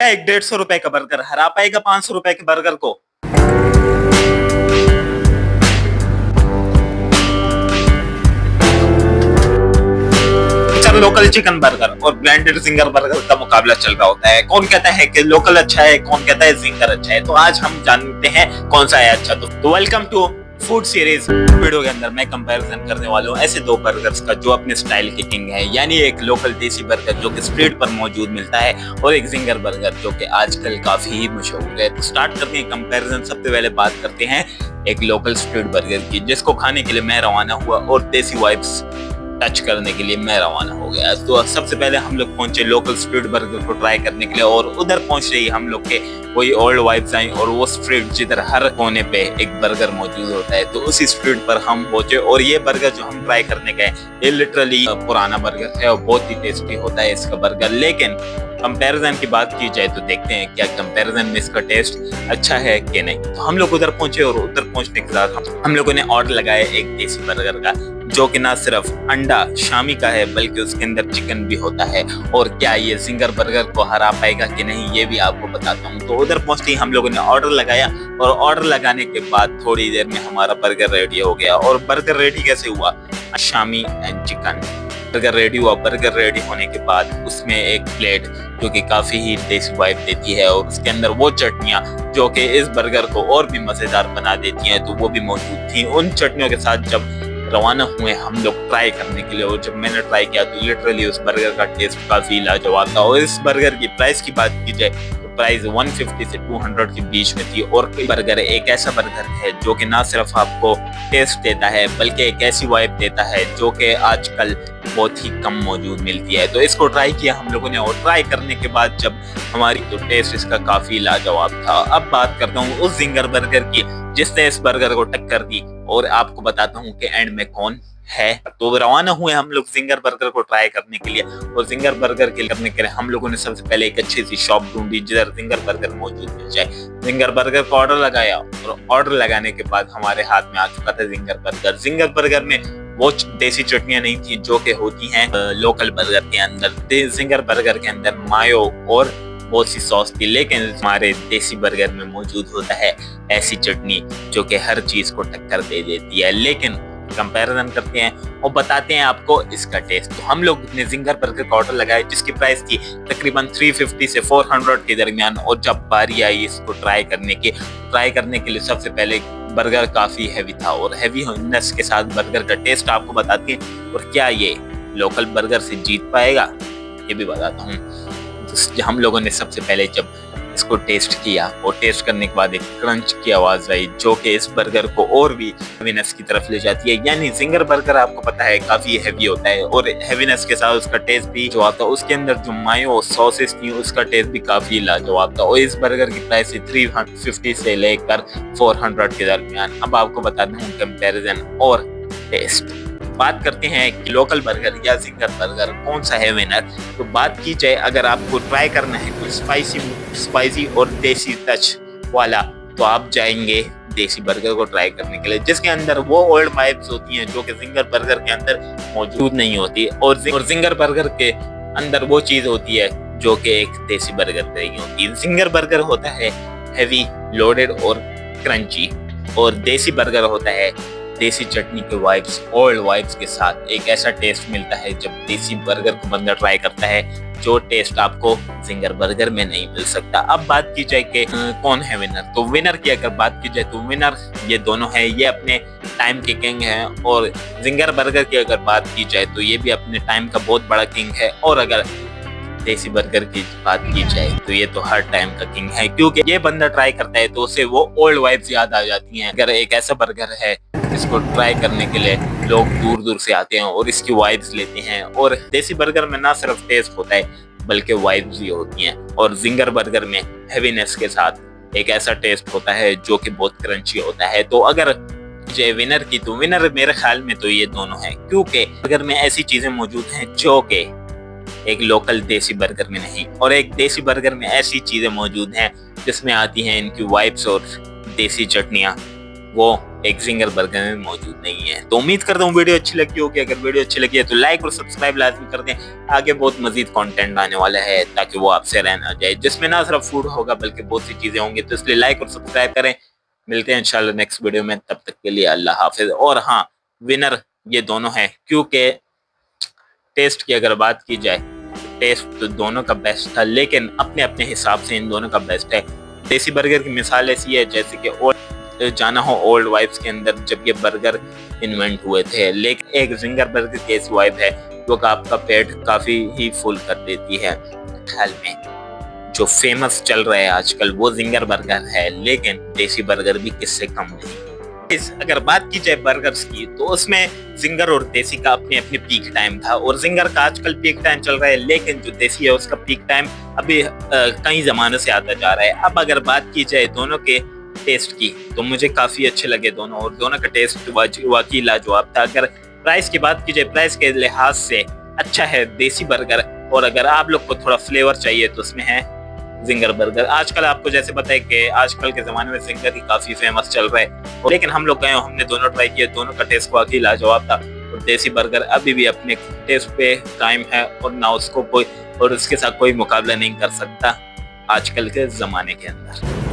एक 150 रुपए का बर्गर हरा पाएगा 500 रुपए के बर्गर को? लोकल चिकन बर्गर और ब्रांडेड जिंगर बर्गर का मुकाबला चल रहा होता है। कौन कहता है कि लोकल अच्छा है, कौन कहता है जिंगर अच्छा है। तो आज हम जानते हैं कौन सा है अच्छा। तो welcome to food series. Video के अंदर मैं कंपैरिजन करने वाला हूँ ऐसे दो बर्गर्स का जो अपने स्टाइल के किंग है, यानी एक लोकल देसी बर्गर जो कि स्ट्रीट पर मौजूद मिलता है और एक जिंगर बर्गर जो कि आजकल काफी ही मशहूर है। तो स्टार्ट करते हैं कंपैरिजन। सबसे पहले बात करते हैं एक लोकल स्ट्रीट बर्गर की, जिसको खाने के लिए मैं रवाना हुआ और देसी वाइब्स टच करने के लिए मैं रवाना हो गया। तो सबसे पहले हम लोग पहुंचे लोकल स्ट्रीट बर्गर को ट्राई करने के लिए और उधर पहुंच रही हम लोग के वही ओल्ड वाइब्स आई और वो स्ट्रीट जिधर हर कोने पे एक बर्गर मौजूद होता है। तो उसी स्ट्रीट पर हम पहुंचे और ये बर्गर जो हम ट्राई करने गए ये लिटरली पुराना बर्गर है और बहुत ही टेस्टी होता है इसका बर्गर। लेकिन कंपैरिजन की बात की जाए तो देखते हैं क्या कंपैरिजन में इसका टेस्ट अच्छा है कि नहीं। तो हम लोग उधर पहुंचे और उधर पहुंचने के साथ हम लोगों ने ऑर्डर लगाया एक देसी बर्गर का, जो कि ना सिर्फ अंडा शामी का है बल्कि उसके अंदर चिकन भी होता है। और क्या ये जिंगर बर्गर को हरा पाएगा कि नहीं ये भी आपको बताता हूँ। तो उधर पहुंचते ही हम लोगों ने ऑर्डर लगाया और ऑर्डर लगाने के बाद थोड़ी देर में हमारा बर्गर रेडी हो गया। और बर्गर रेडी कैसे हुआ? Shami and chicken burger ready हुआ। बर्गर रेडी होने के बाद उसमें एक प्लेट जो कि काफी ही देसी वाइब देती है और उसके अंदर वो चटनियाँ जो कि इस बर्गर को और भी मजेदार बना देती हैं तो वो भी मौजूद थी। उन चटनियों के साथ जब रवाना हुए हम लोग ट्राई करने के लिए और जब मैंने ट्राई किया तो लिटरली उस बर्गर का टेस्ट काफी लाजवाब था। और इस बर्गर की प्राइस की बात की जाए तो प्राइस 150 से 200 के बीच में थी। और बर्गर एक ऐसा बर्गर है जो कि ना सिर्फ आपको टेस्ट देता है बल्कि एक ऐसी वाइब देता है जो कि आजकल बहुत ही कम मौजूद मिलती है। तो इसको ट्राई किया हम लोगों ने और ट्राई करने के बाद जब हमारी तो टेस्ट इसका काफी लाजवाब था। अब बात करता हूँ उस जिंगर बर्गर की जिसने इस बर्गर को टक्कर दी और आपको बताता हूँ कि एंड में कौन है। तो रवाना हुए हम लोग जिंगर बर्गर को ट्राई करने के लिए और जिंगर बर्गर के करने के लिए हम लोगों ने सबसे पहले एक अच्छी सी शॉप ढूंढी जिधर जिंगर बर्गर मौजूद मिल जाए। जिंगर बर्गर का ऑर्डर लगाया और ऑर्डर लगाने के बाद हमारे हाथ में आ चुका था जिंगर बर्गर। जिंगर बर्गर में वो देसी चटनियां नहीं थी जो कि होती हैं लोकल बर्गर के अंदर। जिंगर बर्गर के अंदर मायो और बहुत सी सॉस थी, लेकिन हमारे देसी बर्गर में मौजूद होता है ऐसी चटनी जो कि हर चीज को टक्कर दे देती है। लेकिन कंपैरिजन करते हैं और बताते हैं आपको इसका टेस्ट। तो हम लोग ने जिंगर बर्गर का ऑर्डर लगाया जिसकी प्राइस थी तकरीबन 350 से 400 के दरमियान। और जब बारी आई इसको ट्राई करने के लिए सबसे पहले बर्गर काफी हैवी था और हैवीनेस के साथ बर्गर का टेस्ट आपको बताते हैं। और क्या ये लोकल बर्गर से जीत पाएगा ये भी बताता हूँ। तो हम लोगों ने सबसे पहले जब इसको टेस्ट किया और टेस्ट करने के बाद एक क्रंच की आवाज आई जो कि इस बर्गर को और भी हैवीनेस की तरफ ले जाती है। यानी जिंगर बर्गर आपको पता है काफी हैवी होता है और हैवीनेस के साथ उसका टेस्ट भी जो आता है उसके अंदर जो मायो और सॉसेस थी उसका टेस्ट भी काफी लाजवाब था। और इस बर्गर की प्राइस 350 से लेकर 400 के दरमियान। अब आपको बताता हूँ कंपैरिजन और टेस्ट। बात करते हैं कि लोकल बर्गर या जिंगर बर्गर कौन सा है विनर। तो बात की जाए अगर आपको ट्राई करना है कोई स्पाइसी और देसी टच वाला तो आप जाएंगे देसी बर्गर को ट्राई करने के लिए जिसके अंदर वो ओल्ड वाइब्स होती हैं जो कि जिंगर बर्गर के अंदर मौजूद नहीं होती। और जिंगर बर्गर के अंदर वो चीज होती है जो कि एक देसी बर्गर पे नहीं होती। जिंगर बर्गर होता है हैवी, लोडेड और क्रंची और देसी बर्गर होता है देसी चटनी के वाइब्स, ओल्ड वाइब्स के साथ। एक ऐसा टेस्ट मिलता है जब देसी बर्गर को बंदा ट्राई करता है जो टेस्ट आपको जिंगर बर्गर में नहीं मिल सकता। अब बात की जाए कि कौन है विनर। तो विनर की अगर बात की जाए तो विनर ये दोनों है, ये अपने टाइम के किंग हैं। और जिंगर बर्गर की अगर बात की जाए तो ये भी अपने टाइम का बहुत बड़ा किंग है। और अगर देसी बर्गर की बात की जाए तो ये तो हर टाइम का किंग है क्योंकि ये बंदा ट्राई करता है तो उसे वो ओल्ड वाइब्स याद आ जाती हैं। अगर एक ऐसा बर्गर है इसको ट्राई करने के लिए लोग दूर दूर से आते हैं और इसकी वाइब्स लेते हैं। और देसी बर्गर में ना सिर्फ टेस्ट होता है बल्कि वाइब्स भी होती हैं। और जिंगर बर्गर में हैवीनेस के साथ एक ऐसा टेस्ट होता है जो कि बहुत क्रंची होता है। तो अगर जो विनर की तो विनर मेरे ख्याल में तो ये दोनों हैं क्योंकि बर्गर में ऐसी चीजें मौजूद हैं जो कि एक लोकल देसी बर्गर में नहीं। और एक देसी बर्गर में ऐसी चीजें मौजूद हैं जिसमें आती हैं इनकी वाइब्स और देसी चटनियाँ, वो एक जिंगर बर्गर में मौजूद नहीं है। तो उम्मीद करता हूँ वीडियो अच्छी लगी होगी। अगर वीडियो अच्छी लगी है तो लाइक और सब्सक्राइब लाजमी कर दें। आगे बहुत मजीद कंटेंट आने वाला है ताकि वो आपसे रहना जाए, जिसमें ना सिर्फ फूड होगा बल्कि बहुत सी चीजें होंगी। तो इसलिए लाइक और सब्सक्राइब करें। मिलते हैं इंशाल्लाह नेक्स्ट वीडियो में, तब तक के लिए अल्लाह हाफिज। और हाँ, विनर ये दोनों हैं, क्योंकि टेस्ट की अगर बात की जाए, टेस्ट तो दोनों का बेस्ट था, लेकिन अपने अपने हिसाब से इन दोनों का बेस्ट है। देसी बर्गर की मिसाल ऐसी है जैसे कि जाना हो ओल्ड वाइब्स के अंदर जब ये बर्गर इन्वेंट हुए थे, लेकिन एक जिंगर बर्गर की ऐसी वाइब है जो कि आपका पेट काफी ही फुल कर देती है। ख्याल में जो फेमस चल रहा है आजकल वो जिंगर बर्गर है, लेकिन देसी बर्गर भी किससे कम नहीं। अगर बात की जाए बर्गर्स की तो उसमें जिंगर और देसी का अपने अपने पीक टाइम था, और जिंगर का आजकल पीक टाइम चल रहा है, लेकिन जो देसी है उसका पीक टाइम अभी कई जमाने से आता जा रहा है। अब अगर बात की जाए दोनों के टेस्ट की तो मुझे काफी अच्छे लगे दोनों, और दोनों का टेस्ट वाकई लाजवाब था। अगर प्राइस की बात की जाए, प्राइस के लिहाज से अच्छा है देसी बर्गर, और अगर आप लोग को थोड़ा फ्लेवर चाहिए तो उसमें है जिंगर बर्गर। आजकल आपको जैसे पता है कि आजकल के जमाने में जिंगर ही काफी फेमस चल रहा है, लेकिन हम लोग गए, हमने दोनों ट्राई किए, दोनों का टेस्ट वाकई लाजवाब था। और देसी बर्गर अभी भी अपने टेस्ट पे कायम है, और ना उसको कोई और उसके साथ कोई मुकाबला नहीं कर सकता आजकल के जमाने के अंदर।